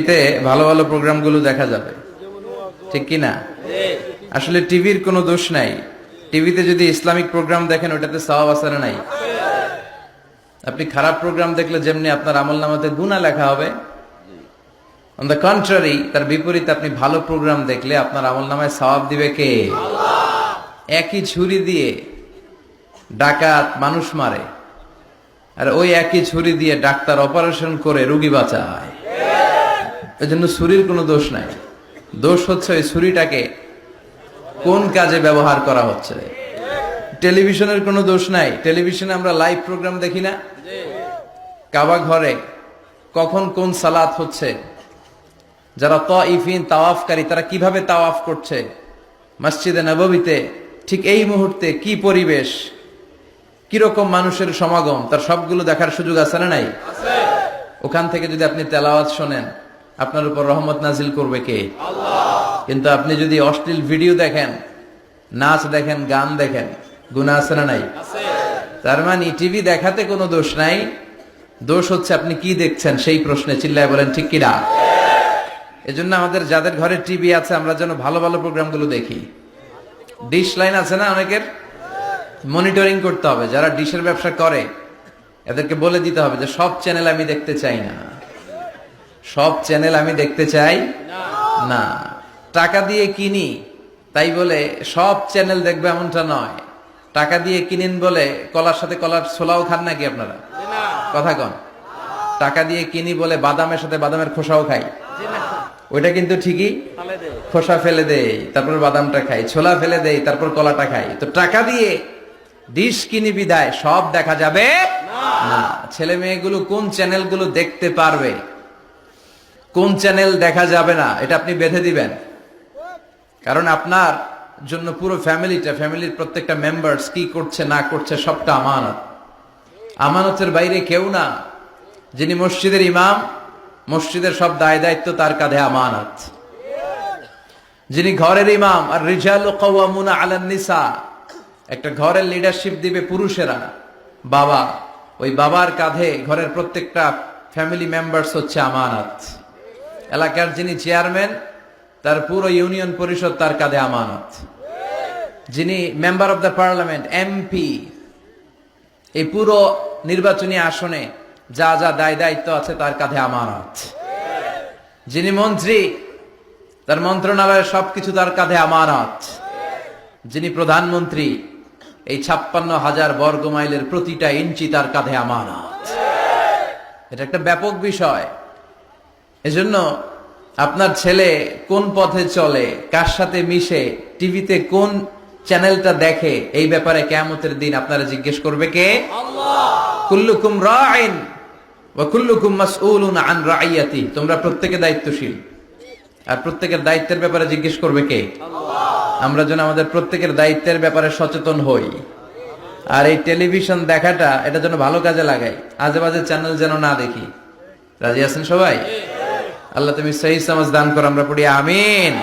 টিভিতে ভালো ভালো প্রোগ্রামগুলো দেখা যাবে, ঠিক কি না? আসলে টিভির কোনো দোষ নাই। টিভিতে যদি ইসলামিক প্রোগ্রাম দেখেন ওটাতে সওয়াব আছে না নাই? আপনি খারাপ প্রোগ্রাম দেখলে যেমনি আপনার আমলনামাতে গুনাহ লেখা হবে, অন দ্য কন্ট্রারি তার বিপরীতে আপনি ভালো প্রোগ্রাম দেখলে আপনার আমলনামায় সওয়াব দিবে কে? একই ছুরি দিয়ে ডাকাত মানুষ মারে, আর ওই একই ছুরি দিয়ে ডাক্তার অপারেশন করে রোগী বাঁচায়। এজন্য ছুরির কোনো দোষ নাই, দোষ হচ্ছে ওই ছুরিটাকে কোন কাজে ব্যবহার করা হচ্ছে। টেলিভিশনের কোনো দোষ নাই, টেলিভিশনে আমরা লাইভ প্রোগ্রাম দেখি না? কাবা ঘরে কখন কোন সালাত হচ্ছে, যারা তাইফিন তাওয়াফকারী তারা কিভাবে তাওয়াফ করছে, মসজিদে নববীতে ঠিক এই মুহূর্তে কি পরিবেশ, কিরকম মানুষের সমাগম, তার সবগুলো দেখার সুযোগ আছে না নাই? ওখান থেকে যদি আপনি তেলাওয়াত শোনেন আপনার উপর রহমত নাজিল করবে কে? আল্লাহ। কিন্তু আপনি যদি অশ্লীল ভিডিও দেখেন, নাচ দেখেন, গান দেখেন, গুনাহ আছে না নাই? তার মানে টিভি দেখাতে কোনো দোষ নাই, দোষ হচ্ছে আপনি কি দেখছেন সেই প্রশ্নে। চিল্লায় বলেন ঠিক কিনা? এজন্য আমাদের যাদের ঘরে টিভি আছে আমরা যেন ভালো ভালো প্রোগ্রামগুলো দেখি। ডিশ লাইন আছে না অনেকের, মনিটরিং করতে হবে। যারা ডিশের ব্যবসা করে এদেরকে বলে দিতে হবে যে সব চ্যানেল আমি দেখতে চাই না, সব চ্যানেল আমি দেখতে চাই না। টাকা দিয়ে কিনি তাই বলে সব চ্যানেল দেখবে এমনটা নয়। টাকা দিয়ে কিনেন বলে কলার সাথে কলার ছোলাও খান নাকি আপনারা? কথা কন। টাকা দিয়ে কিনি বলে বাদামের সাথে বাদামের খোসাও খাই, ওইটা কিন্তু ঠিকই খোসা ফেলে দেয় তারপর বাদামটা খাই, ছোলা ফেলে দেয় তারপর কলাটা খাই। তো টাকা দিয়ে ডিশ কিনি বিদায় সব দেখা যাবে না। ছেলে মেয়েগুলো কোন চ্যানেলগুলো দেখতে পারবে, কোন চ্যানেল দেখা যাবে না, এটা আপনি বেঁধে দিবেন। কারণ আপনার জন্য পুরো ফ্যামিলির প্রত্যেকটা মেম্বার্স কি করছে না করছে সবটা আমানত। আমানতের বাইরে কেউ না। যিনি মসজিদের ইমাম, মসজিদের সব দায় দায়িত্ব তার কাঁধে আমানত। যিনি ঘরের ইমাম, আর রিজালু কাওয়ামুনা আলান নিসা, একটা ঘরের লিডারশিপ দিবে পুরুষেরা, বাবা, ওই বাবার কাঁধে ঘরের প্রত্যেকটা ফ্যামিলি মেম্বার্স হচ্ছে আমানত। এলাকার যিনি চেয়ারম্যান তার পুরো ইউনিয়ন পরিষদ তার কাঁধে আমানত। যিনি member of the parliament, MP, এই পুরো নির্বাচনী আসনে যা যা দায় দায়িত্ব আছে তার কাঁধে আমানত। যিনি মন্ত্রী তার মন্ত্রণালয়ের সবকিছু তার কাঁধে আমানত। যিনি প্রধানমন্ত্রী এই 56,000 বর্গ মাইলের প্রতিটা ইঞ্চি তার কাঁধে আমানত। এটা একটা ব্যাপক বিষয়। এজন্য আপনার ছেলে কোন পথে চলে, কার সাথে মিশে, টিভিতে কোন চ্যানেলটা দেখে, এই ব্যাপারে কিয়ামতের দিন আপনারা জিজ্ঞেস করবে কে? আল্লাহ। কুল্লুকুম রাইন ওয়া কুল্লুকুম মাসউলুন আন রাইয়াতি। তোমরা প্রত্যেকে দায়িত্বশীল, আর প্রত্যেকের দায়িত্বের ব্যাপারে জিজ্ঞেস করবে কে? আল্লাহ। আমরা যেন আমাদের প্রত্যেকের দায়িত্বের ব্যাপারে সচেতন হই। আর এই টেলিভিশন দেখাটা এটা যেন ভালো কাজে লাগাই, আজে বাজে চ্যানেল যেন না দেখি। রাজি আছেন সবাই? আল্লাহ তুমি সহি সমাজ দান করো, আমরা পড়ি আমিন।